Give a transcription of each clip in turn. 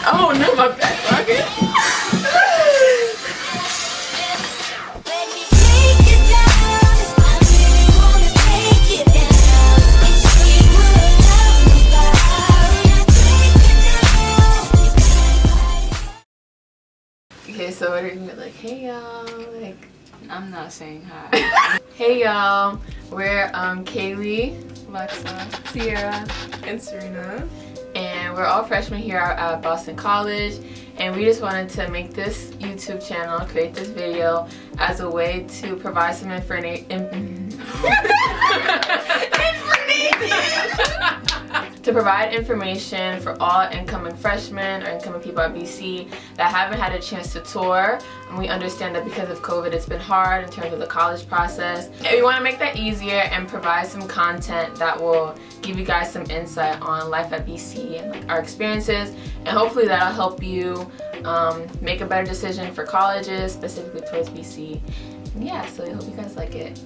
Oh no, my back pocket. Okay, so what are you gonna be like? Hey y'all, like I'm not saying hi. hey y'all, we're Kaylee, Alexa, Sierra, and Serena, and we're all freshmen here at Boston College, and we just wanted to make this YouTube channel, create this video as a way to provide some to provide information for all incoming freshmen or incoming people at BC that haven't had a chance to tour. And we understand that because of COVID, it's been hard in terms of the college process. And we want to make that easier and provide some content that will give you guys some insight on life at BC and like our experiences. And hopefully that'll help you make a better decision for colleges, specifically towards BC. And yeah, so I hope you guys like it.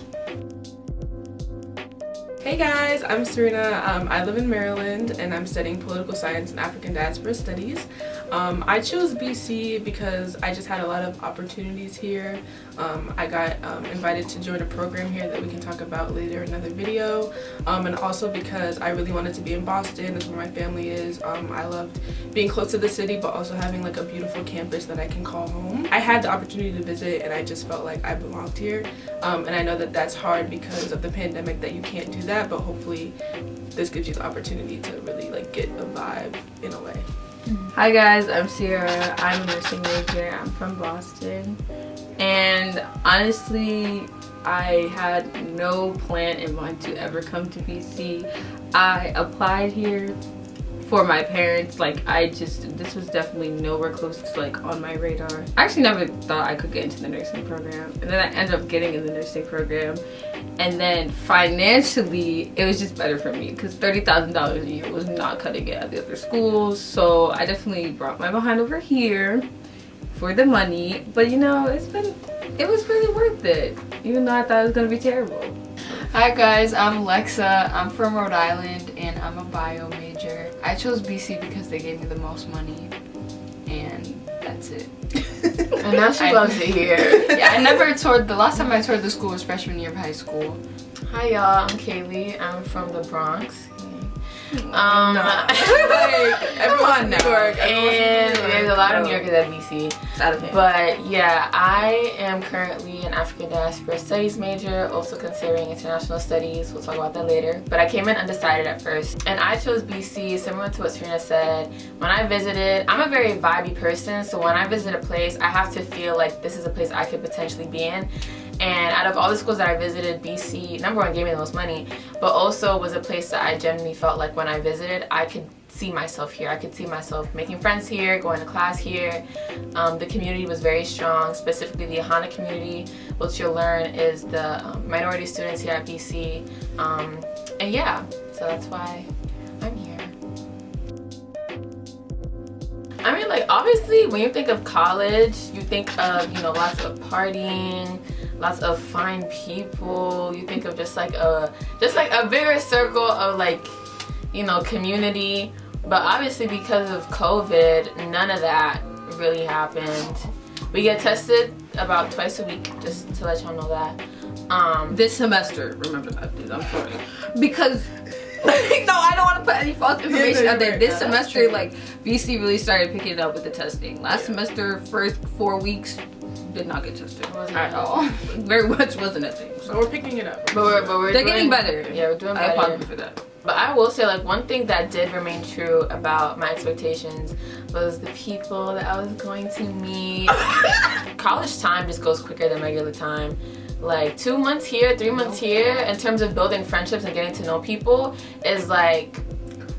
Hey guys, I'm Serena. I live in Maryland and I'm studying political science and African diaspora studies. I chose BC because I just had a lot of opportunities here. I got invited to join a program here that we can talk about later in another video. And also because I really wanted to be in Boston. That's where my family is. I loved being close to the city but also having like a beautiful campus that I can call home. I had the opportunity to visit and I just felt like I belonged here. And I know that that's hard because of the pandemic that you can't do that. But hopefully this gives you the opportunity to really like get a vibe in a way. Hi guys, I'm Sierra. I'm a nursing major. I'm from Boston. And honestly, I had no plan in mind to ever come to BC. I applied here for my parents. Like this was definitely nowhere close to like on my radar. I actually never thought I could get into the nursing program, and then I ended up getting in the nursing program, and then financially it was just better for me because $30,000 a year was not cutting it at the other schools. So I definitely brought my behind over here for the money, but you know, it was really worth it, even though I thought it was gonna be terrible. Hi guys, I'm Alexa. I'm from Rhode Island and I'm a bio major. I chose BC because they gave me the most money, and that's it. And now she loves it here. Yeah, I never toured. The last time I toured the school was freshman year of high school. Hi y'all, I'm Kaylee. I'm from the Bronx. Like, everyone New York, and there's a lot of New Yorkers at BC. It's out of hand. But yeah, I am currently an African diaspora studies major, also considering international studies. We'll talk about that later. But I came in undecided at first, and I chose BC similar to what Serena said. When I visited, I'm a very vibey person, so when I visit a place, I have to feel like this is a place I could potentially be in. And out of all the schools that I visited, BC, number one, gave me the most money, but also was a place that I genuinely felt like when I visited, I could see myself here. I could see myself making friends here, going to class here. The community was very strong, specifically the Ahana community, which you'll learn is the minority students here at BC. And yeah, so that's why I'm here. I mean, like, obviously, when you think of college, you think of, you know, lots of partying, lots of fine people. You think of just like a bigger circle of like, you know, community. But obviously because of COVID, none of that really happened. We get tested about twice a week, just to let y'all know that. This semester, remember that, dude, I'm sorry. Because no, I don't want to put any false information out there. This semester, like, BC really started picking it up with the testing. Last semester, first 4 weeks, did not get tested at all. Very much wasn't a thing. So we're picking it up. But they're getting better. Yeah, we're doing better. I apologize for that. But I will say, like, one thing that did remain true about my expectations was the people that I was going to meet. College time just goes quicker than regular time. Like 2 months here, 3 months here, in terms of building friendships and getting to know people is like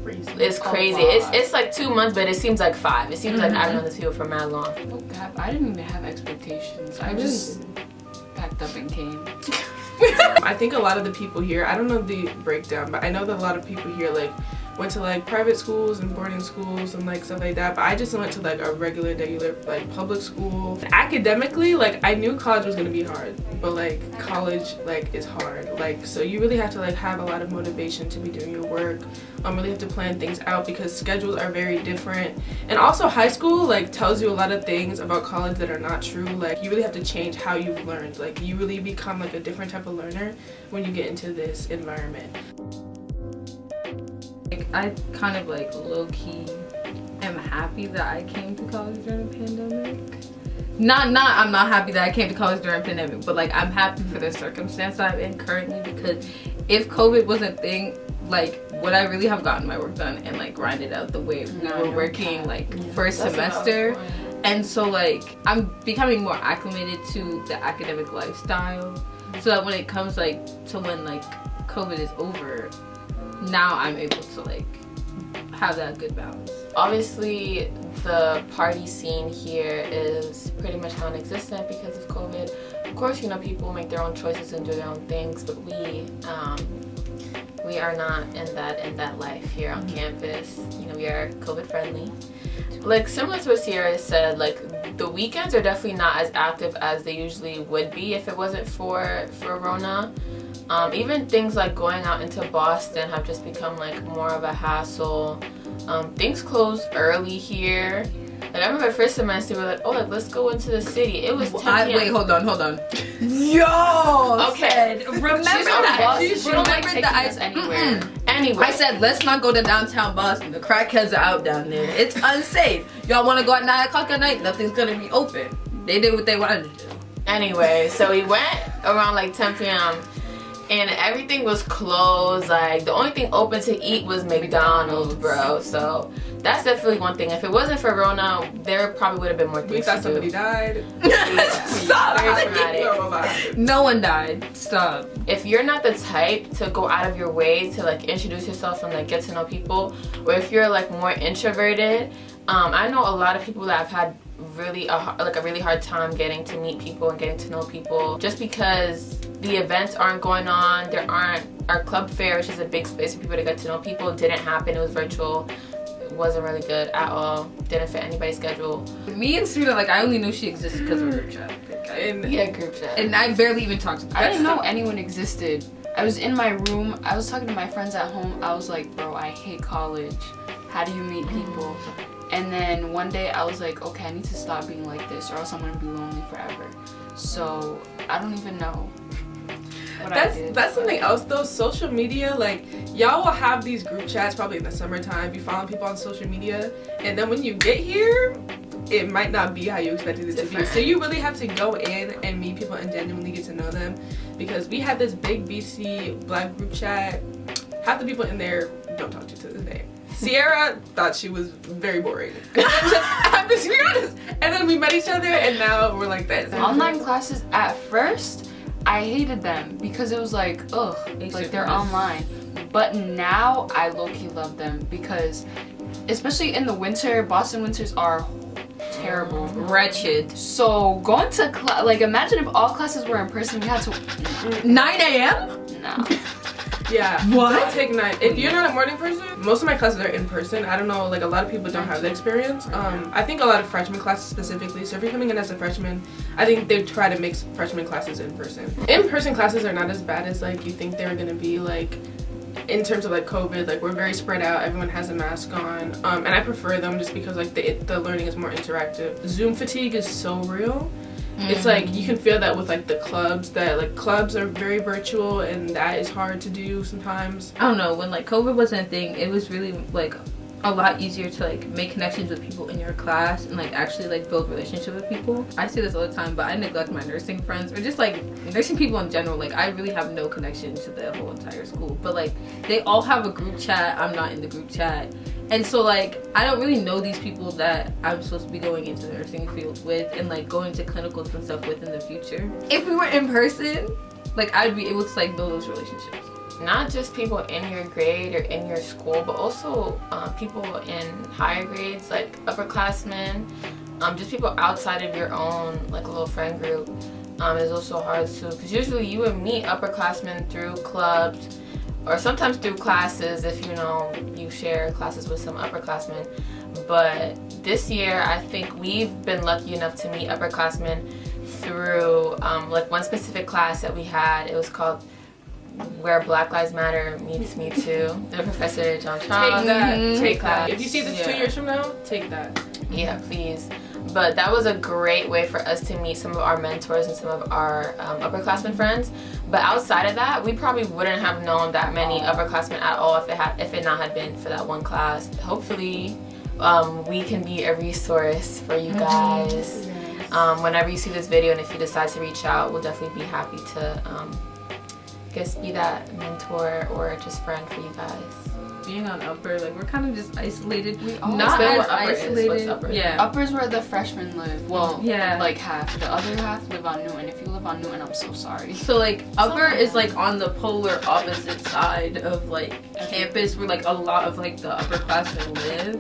crazy. It's crazy. It's like 2 months, but it seems like 5. It seems like I've known these people for mad long. Oh God, I didn't even have expectations. I just packed up and came. I think a lot of the people here, I don't know the breakdown, but I know that a lot of people here like went to like private schools and boarding schools and like stuff like that, but I just went to like a regular like public school. Academically, like I knew college was gonna be hard, but like college like is hard, like so you really have to like have a lot of motivation to be doing your work. Really have to plan things out because schedules are very different, and also high school like tells you a lot of things about college that are not true. Like you really have to change how you've learned. Like you really become like a different type of learner when you get into this environment. Like I kind of like low-key am happy that I came to college during the pandemic. I'm not happy that I came to college during the pandemic, but like I'm happy for the circumstance that I'm in currently, because if COVID was a thing, like would I really have gotten my work done and like grinded out the way we were working like first semester? And so like I'm becoming more acclimated to the academic lifestyle, so that when it comes like to when like COVID is over, now I'm able to like have that good balance. Obviously the party scene here is pretty much non-existent because of COVID. Of course, you know, people make their own choices and do their own things, but we are not in that life here on campus. You know, we are COVID friendly. Like similar to what Sierra said, like the weekends are definitely not as active as they usually would be if it wasn't for Rona. Even things like going out into Boston have just become like more of a hassle. Things close early here. Like I remember first semester we were like, oh, like let's go into the city. It was 10 p.m. Wait, hold on. Yo. Okay. Remember that? She don't like taking us anywhere. Anyway, I said let's not go to downtown Boston. The crackheads are out down there. It's unsafe. Y'all want to go at 9 o'clock at night? Nothing's gonna be open. They did what they wanted to do. Anyway, so we went around like 10 p.m. and everything was closed. Like the only thing open to eat was McDonald's, bro. So that's definitely one thing. If it wasn't for Rona, there probably would have been more things We thought to somebody do. died. Stop. Very traumatic. No one died. Stop. If you're not the type to go out of your way to like introduce yourself and like get to know people, or if you're like more introverted, I know a lot of people that have had a really hard time getting to meet people and getting to know people, just because the events aren't going on. There aren't, our club fair, which is a big space for people to get to know people, didn't happen. It was virtual. It wasn't really good at all. Didn't fit anybody's schedule. Me and Serena, like I only knew she existed because of group chat. Yeah, group chat. And I barely even talked to her. I didn't know anyone existed. I was in my room. I was talking to my friends at home. I was like, bro, I hate college. How do you meet people? And then one day I was like, okay, I need to stop being like this or else I'm gonna be lonely forever. So I don't even know what I did. That's something else though. Social media, like y'all will have these group chats probably in the summertime. You follow people on social media, and then when you get here, it might not be how you expected it to be. So you really have to go in and meet people and genuinely get to know them. Because we had this big BC Black group chat. Half the people in there don't talk to this day. Sierra thought she was very boring. I'm just being honest. And then we met each other, and now we're like this. Online classes, at first, I hated them because it was like, ugh, like they're online. But now I low-key love them because, especially in the winter, Boston winters are terrible. Wretched. So going to class, like imagine if all classes were in person, we had to 9 a.m.? No. Yeah. What? Don't take night. If you're not a morning person, most of my classes are in person. I don't know, like a lot of people don't have the experience. I think a lot of freshman classes specifically. So if you're coming in as a freshman, I think they try to make freshman classes in person. In-person classes are not as bad as like you think they're gonna be. Like in terms of like COVID, like we're very spread out. Everyone has a mask on, and I prefer them just because like the learning is more interactive. Zoom fatigue is so real. It's like you can feel that with like the clubs, that like clubs are very virtual and that is hard to do sometimes. I don't know, when like COVID wasn't a thing, it was really like a lot easier to like make connections with people in your class and like actually like build relationship with people. I say this all the time, but I neglect my nursing friends or just like nursing people in general. Like I really have no connection to the whole entire school, but like they all have a group chat. I'm not in the group chat. And so like I don't really know these people that I'm supposed to be going into the nursing field with and like going to clinicals and stuff with in the future. If we were in person, like I'd be able to like build those relationships. Not just people in your grade or in your school, but also people in higher grades, like upperclassmen, just people outside of your own like little friend group is also hard too. Because usually you would meet upperclassmen through clubs, or sometimes through classes if you know you share classes with some upperclassmen. But this year I think we've been lucky enough to meet upperclassmen through like one specific class that we had. It was called Where Black Lives Matter Meets Me Too. The professor John Charles. Take that. Take that. If you see this 2 years from now, take that. Yeah, please. But that was a great way for us to meet some of our mentors and some of our upperclassmen friends. But outside of that, we probably wouldn't have known that many upperclassmen at all if it not had been for that one class. Hopefully, we can be a resource for you guys. Whenever you see this video, and if you decide to reach out, we'll definitely be happy to be that mentor or just friend for you guys. Being on upper, like we're kind of just isolated. We all not Explain as what upper is. isolated. What's upper? Yeah. Upper's where the freshmen live. Well, Yeah. like half. The other half live on Newton. If you live on Newton, I'm so sorry. So like upper is like on the polar opposite side of like campus where like a lot of like the upperclassmen live.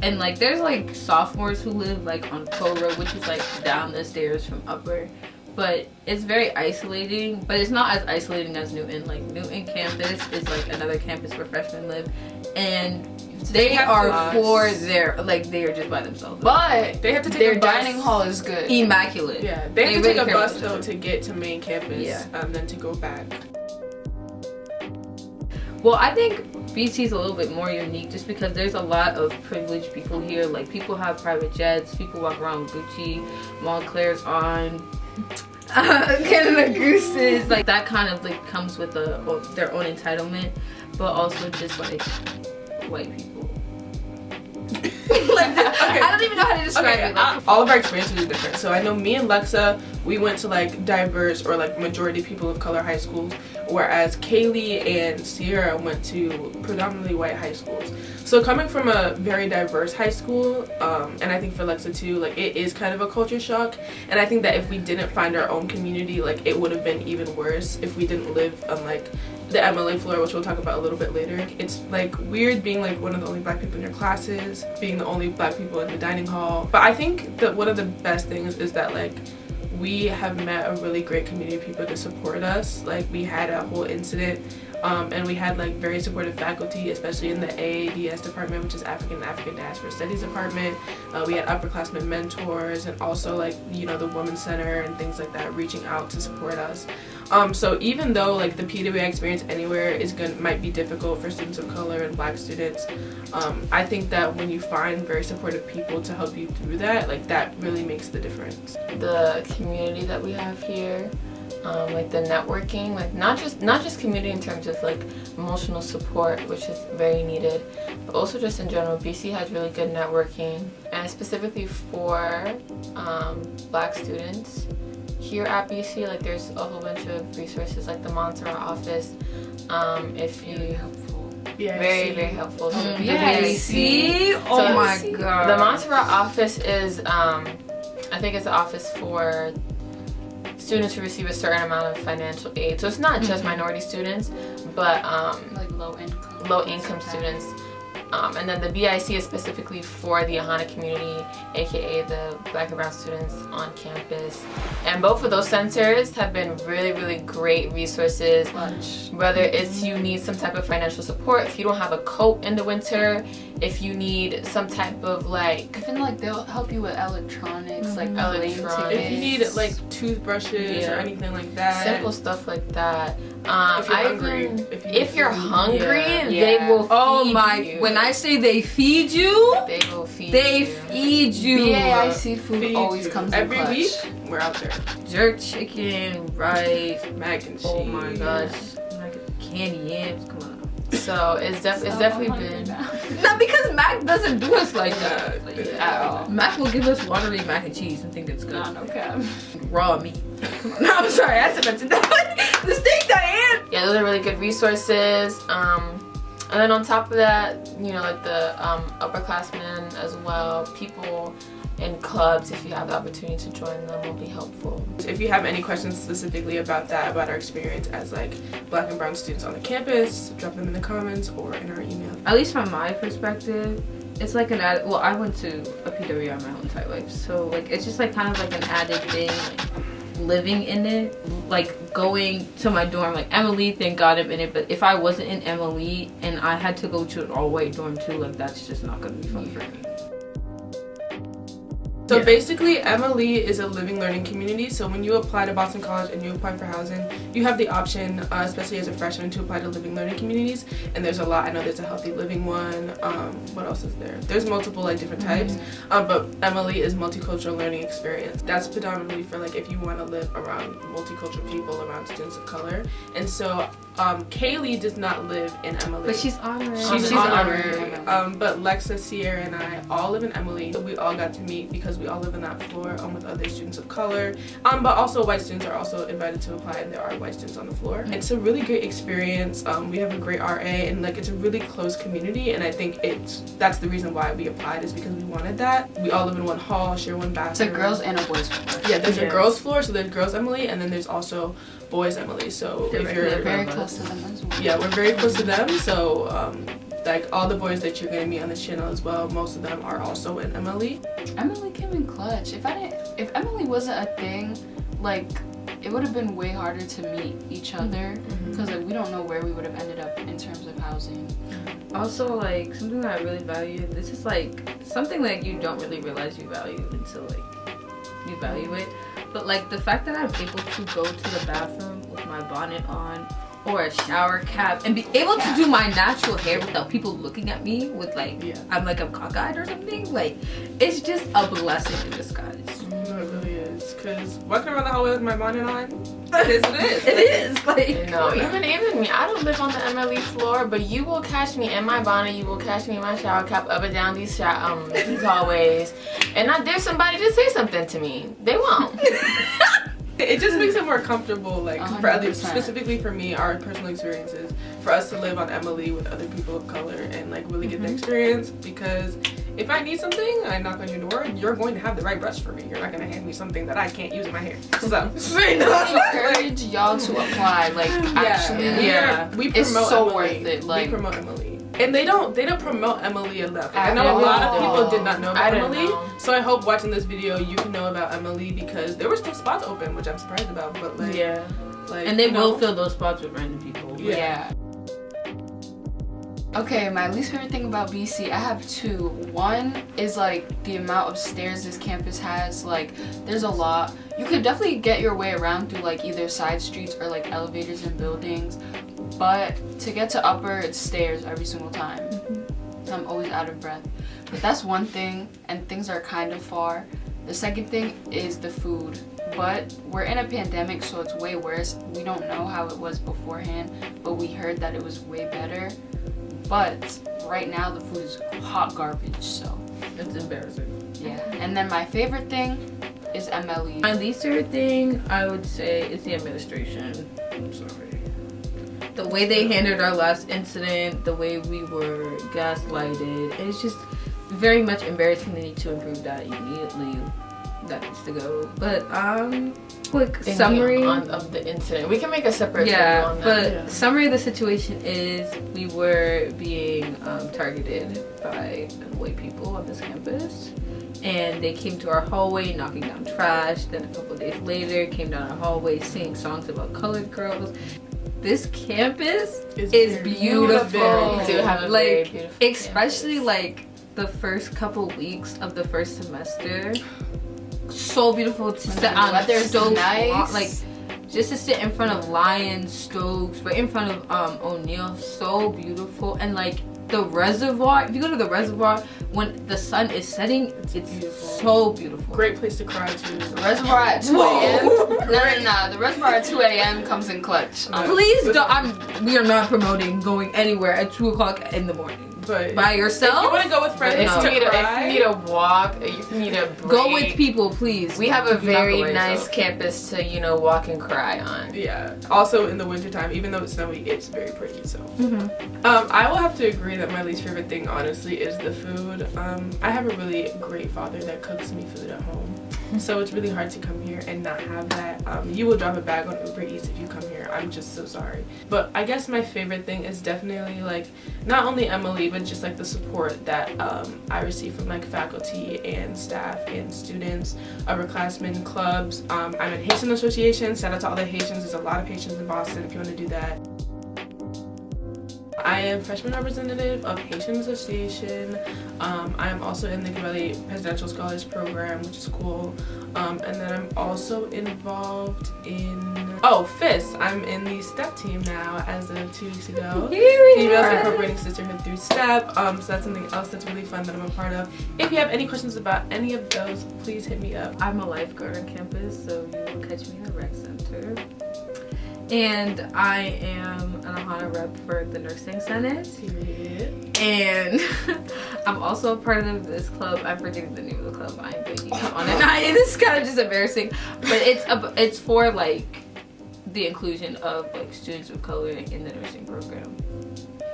And like there's like sophomores who live like on Crow Road, which is like down the stairs from upper. But it's very isolating, but it's not as isolating as Newton. Like Newton campus is like another campus where freshmen live, and they are for their like they are just by themselves. But They have to take their a bus. dining hall is good. Immaculate. Yeah, they have to really take a care bus about though it. to get to main campus, Yeah. then to go back. Well, I think BC is a little bit more unique just because there's a lot of privileged people here. Like people have private jets, people walk around with Gucci, Montclair's on. Canada Gooses, like that kind of like comes with their own entitlement, but also just like white people. Like this, I don't even know how to describe it. Like, All of our experiences are different. So I know me and Lexa, we went to like diverse or like majority people of color high schools, whereas Kaylee and Sierra went to predominantly white high schools. So coming from a very diverse high school, and I think for Lexa too, like it is kind of a culture shock. And I think that if we didn't find our own community, like it would have been even worse if we didn't live on like the MLA floor, which we'll talk about a little bit later. It's like weird being like one of the only black people in your classes, being the only black people in the dining hall. But I think that one of the best things is that like we have met a really great community of people to support us. Like we had a whole incident and we had like very supportive faculty, especially in the AADS department, which is African Diaspora Studies department. We had upperclassmen mentors and also like, you know, the Women's Center and things like that reaching out to support us. So even though like the PWI experience anywhere might be difficult for students of color and black students, I think that when you find very supportive people to help you through that, like that really makes the difference. The community that we have here, like the networking, like not just community in terms of like emotional support, which is very needed, but also just in general, BC has really good networking, and specifically for black students. Here at BC, like there's a whole bunch of resources like the Montserrat office. If you very helpful. So BIC? Oh my god. The Montserrat office is I think it's an office for students who receive a certain amount of financial aid. So it's not just minority students, but like low income students. And then the BIC is specifically for the Ahana community, aka the black and brown students on campus. And both of those centers have been really great resources. Whether it's you need some type of financial support, if you don't have a coat in the winter, if you need some type of like, even like they'll help you with electronics, like electronics. If you need like toothbrushes or anything like that, simple stuff like that. If you're hungry, they will feed Oh my! you. When I say they feed you, They will feed they you. feed you. BAIC food feed always you. comes every in clutch. week. We're out there. Jerk chicken, rice. Mac and cheese. Oh my gosh! Like candy yams. Come on. So it's definitely been. Not because Mac doesn't do us like that. Like, At all. Mac will give us watery mac and cheese and think it's good. Nah, no cap. Raw meat. Come on. No, I'm sorry. I had to mention that. The steak, Diane. Yeah, those are really good resources. And then on top of that, you know, like the upperclassmen as well, people in clubs, if you have the opportunity to join them, will be helpful. If you have any questions specifically about that, about our experience as like black and brown students on the campus, drop them in the comments or in our email. At least from my perspective, it's like an added. Well, I went to a PWI my whole entire life, so like it's just like kind of like an added thing. Like, living in it, like going to my dorm, like Emily, thank God I'm in it, but if I wasn't in Emily and I had to go to an all-white dorm too, like that's just not gonna be fun for me. So basically, Emily is a living learning community. So when you apply to Boston College and you apply for housing, you have the option, especially as a freshman, to apply to living learning communities. And there's a lot. I know there's a healthy living one. What else is there? There's multiple like different types. But Emily is multicultural learning experience. That's predominantly for like if you want to live around multicultural people, around students of color. And so Kaylee does not live in Emily. But she's honorary. She's honorary. But Lexa, Sierra, and I all live in Emily. So we all got to meet because we all live on that floor with other students of color. But also white students are also invited to apply, and there are white students on the floor. It's a really great experience. We have a great RA, and like it's a really close community, and I think that's the reason why we applied, is because we wanted that. We all live in one hall, share one bathroom. It's a girls and a boys floor. Yeah, there's a girls floor, so there's girls Emily, and then there's also boys Emily. So if you're very close to them as well. Yeah, we're very close to them. So like all the boys that you're gonna meet on this channel as well, most of them are also in Emily. Emily came in clutch. If Emily wasn't a thing, like it would have been way harder to meet each other because like we don't know where we would have ended up in terms of housing. Also, like something that I really value, this is like something like you don't really realize you value until like you value it. But like the fact that I'm able to go to the bathroom with my bonnet on or a shower cap and be able to do my natural hair without people looking at me with like I'm like I'm cockeyed or something, like it's just a blessing in disguise. No, it really is, because walking around the hallway with my bonnet on, it is. It is like no, even me. I don't live on the Emily floor, but you will catch me in my bonnet. You will catch me in my shower cap up and down these hallways, and I dare somebody to say something to me. They won't. It just makes it more comfortable, like for at least 100%. Specifically for me, our personal experiences, for us to live on Emily with other people of color and like really get the experience. Because if I need something, I knock on your door, you're going to have the right brush for me. You're not going to hand me something that I can't use in my hair. So Encourage y'all to apply. Like actually, we promote it's so Emily. worth it. Like we promote Emily. And they don't promote Emily enough. Like, I know At a lot of all. people did not know about I didn't Emily. know. So I hope watching this video you can know about Emily, because there were still spots open, which I'm surprised about. But like, like, and they you will know, fill those spots with random people. yeah. Okay, my least favorite thing about BC, I have two. One is like the amount of stairs this campus has. Like there's a lot. You could definitely get your way around through like either side streets or like elevators and buildings, but to get to upper, it's stairs every single time. I'm always out of breath. But that's one thing, and things are kind of far. The second thing is the food, but we're in a pandemic, so it's way worse. We don't know how it was beforehand, but we heard that it was way better. But right now the food is hot garbage, so It's embarrassing. yeah. And then my favorite thing is MLE. My least favorite thing I would say is the administration. I'm sorry. The way they handled our last incident, the way we were gaslighted, it's just very much embarrassing. They need to improve that immediately. That needs to go. But quick summary of the incident. We can make a separate video on that. but summary of the situation is we were being targeted by white people on this campus, and they came to our hallway knocking down trash. Then a couple of days later came down our hallway singing songs about colored girls. This campus is beautiful. We do have a very beautiful especially campus. like the first couple weeks of the first semester. So beautiful to sit on weather's stoves, nice. like just to sit in front of Lion stoves, right in front of O'Neill. So beautiful. And like the reservoir, if you go to the reservoir when the sun is setting, it's beautiful. so beautiful. great place to cry too. The reservoir at 2 a.m. No. The reservoir at 2 a.m. comes in clutch. Please don't. We are not promoting going anywhere at 2 o'clock in the morning. But By if yourself? you want to go with friends, If to you cry, need a walk, if you need a break, Go with people, please. We have a Do not go very by nice yourself. campus to, walk and cry on. yeah. Also in the wintertime, even though it's snowy, it's very pretty. So I will have to agree that my least favorite thing, honestly, is the food. I have a really great father that cooks me food at home, so it's really hard to come here and not have that. You will drop a bag on Uber Eats if you come here. I'm just so sorry. But I guess my favorite thing is definitely like not only Emily, but with just like the support that I receive from like faculty and staff and students, upperclassmen clubs. I'm in Haitian Association. Shout out to all the Haitians. There's a lot of Haitians in Boston if you want to do that. I am freshman representative of Haitian Association. I am also in the Kevatta Presidential Scholars Program, which is cool. And then I'm also involved in, FIST. I'm in the STEP team now as of 2 weeks ago. Females Incorporating Sisterhood through STEP. So that's something else that's really fun that I'm a part of. If you have any questions about any of those, please hit me up. I'm a lifeguard on campus, so you will catch me in the rec center. And I am an Ahana rep for the Nursing Senate. And I'm also a part of this club. I'm forgetting the name of the club. I'm blanking on it. This is kind of just embarrassing. But it's for like the inclusion of like students of color in the nursing program.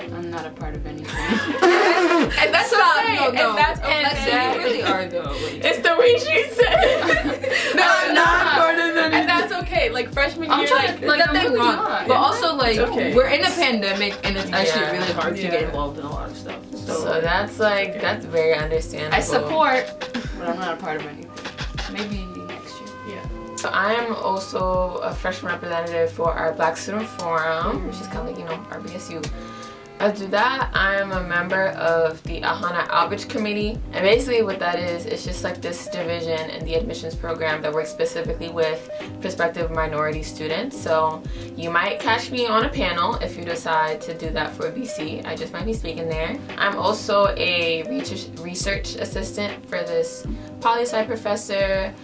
I'm not a part of anything. And that's okay. No. And that's okay. You really are though. Like, it's the way she said. No, I'm not part of anything. And that's okay. Like freshman year, nothing wrong. But also like we're in a pandemic and it's actually really hard to get involved in a lot of stuff. So that's like that's very understandable. I support, but I'm not a part of anything. Maybe next year. Yeah. So I am also a freshman representative for our Black Student Forum, which is kind of like, our BSU. As to that, I am a member of the Ahana Outreach Committee, and basically what that is, it's just like this division in the admissions program that works specifically with prospective minority students. So you might catch me on a panel if you decide to do that for BC. I just might be speaking there. I'm also a research assistant for this poli-sci professor,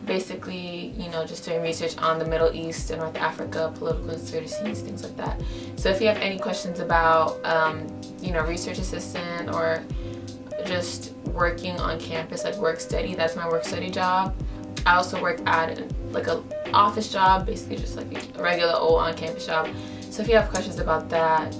basically, just doing research on the Middle East and North Africa, political insurgencies, things like that. So if you have any questions about, research assistant or just working on campus, like work study, that's my work study job. I also work at like a office job, basically just like a regular old on-campus job. So if you have questions about that,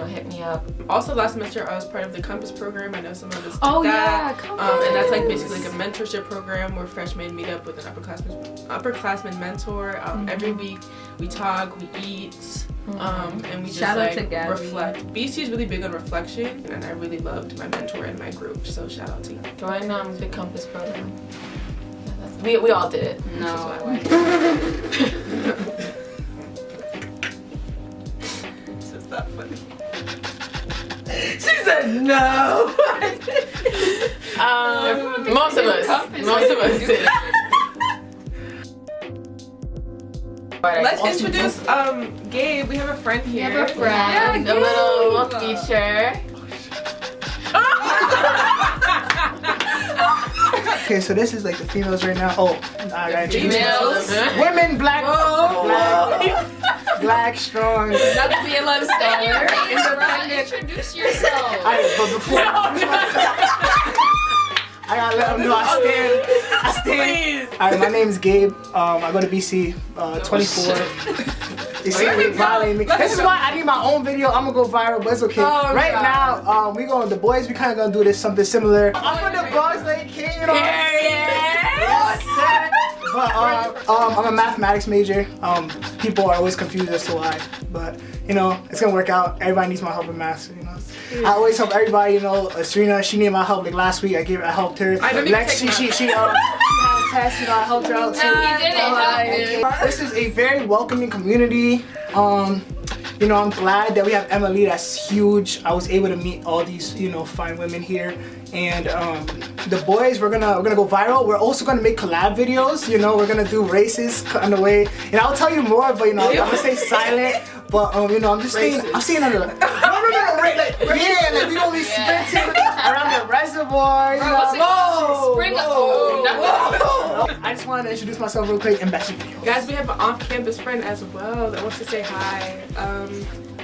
hit me up. Also last semester I was part of the Compass program. I know some of us did that. Compass. And that's like basically like a mentorship program where freshmen meet up with an upperclassman mentor. Every week we talk, we eat, and we just reflect. BC is really big on reflection, and I really loved my mentor and my group. So shout out to you. Join the Compass program. Yeah, we all did it. No. Not funny. She said no. Most of us did. Let's introduce Gabe. We have a friend here. We have a friend. A little feature. Okay, so this is like the females right now. Oh, I gotta introduce Females. myself. Women, black, strong. Not to be a love star. Introduce yourself. Alright, but before I gotta let them know I stand. Alright, my name is Gabe. I go to BC, 24. You see me violating me. This is why I need my own video. I'm gonna go viral, but it's okay. Now, the boys, we kind of gonna do this something similar. I'm from the Bronx, like King, But I'm a mathematics major. People are always confused as to why, but it's gonna work out. Everybody needs my help in math. I always help everybody. Serena, she needed my help. Like last week, I helped her. Lex, she had a test. I helped her out too. This is a very welcoming community. I'm glad that we have Emily. That's huge. I was able to meet all these, fine women here. And the boys, we're gonna go viral. We're also gonna make collab videos. We're gonna do races on the way. And I'll tell you more, but I'm gonna stay silent. But I'm just saying, I'm seeing under like we gonna be sprinting around the reservoir. I just wanted to introduce myself real quick and back to you. Guys, we have an off-campus friend as well that wants to say hi.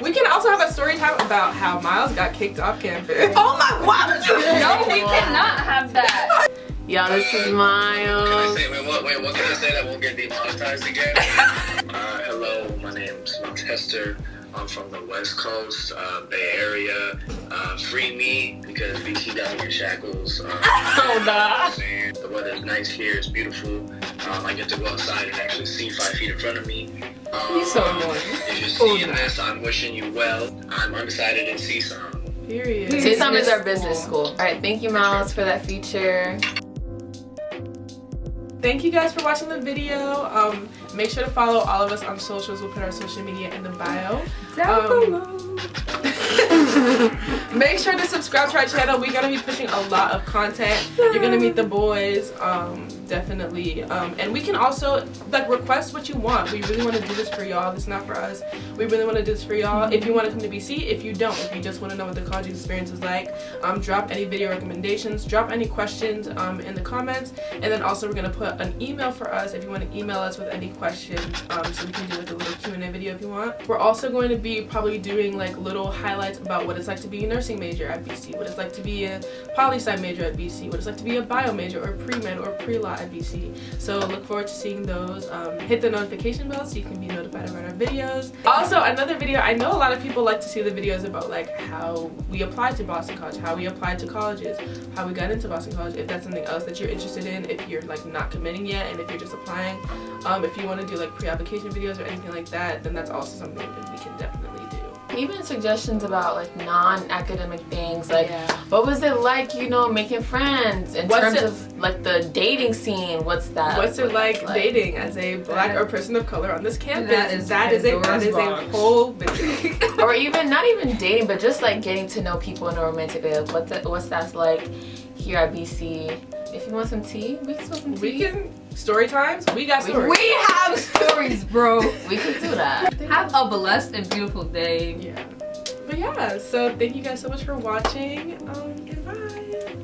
We can also have a story time about how Miles got kicked off campus. Oh my, why would you? No, we cannot have that. Y'all, this is Miles. What can I say that won't get demonetized again? Hello, my name's Hester. I'm from the West Coast, Bay Area. Free me because BC got me in shackles. The weather's nice here. It's beautiful. I get to go outside and actually see 5 feet in front of me. He's so annoying. If you're seeing this, I'm wishing you well. I'm undecided in CSUN. Period. CSUM is our business school. All right, thank you, Miles, for that feature. Thank you guys for watching the video. Make sure to follow all of us on socials. We'll put our social media in the bio. Make sure to subscribe to our channel. We're gonna be pushing a lot of content. You're gonna meet the boys, definitely. And we can also like request what you want. We really want to do this for y'all. This is not for us. We really want to do this for y'all. If you want to come to BC, if you don't, if you just want to know what the college experience is like, drop any video recommendations, drop any questions in the comments, and then also we're gonna put an email for us if you want to email us with any questions, so we can do like a little Q&A video if you want. We're also going to be probably doing like little highlights about what it's like to be a nursing major at BC, what it's like to be a poli-sci major at BC, what it's like to be a bio major or pre-med or pre-law at BC. So look forward to seeing those. Hit the notification bell so you can be notified about our videos. Also, another video, I know a lot of people like to see the videos about like how we applied to Boston College, how we applied to colleges, how we got into Boston College. If that's something else that you're interested in, if you're like not committing yet and if you're just applying, if you want to do like pre-application videos or anything like that, then that's also something that we can definitely do. Even suggestions about like non-academic things, like what was it like, you know, making friends in terms of like the dating scene? What's it like dating as a black or person of color on this campus? That is a whole video. Or even not even dating, but just like getting to know people in a romantic way. Like what's that's like here at BC. If you want some tea, we can spill some tea. We can story times. We got stories. We have stories, bro. We can do that. Have a blessed and beautiful day. Yeah. But yeah, so thank you guys so much for watching. And bye.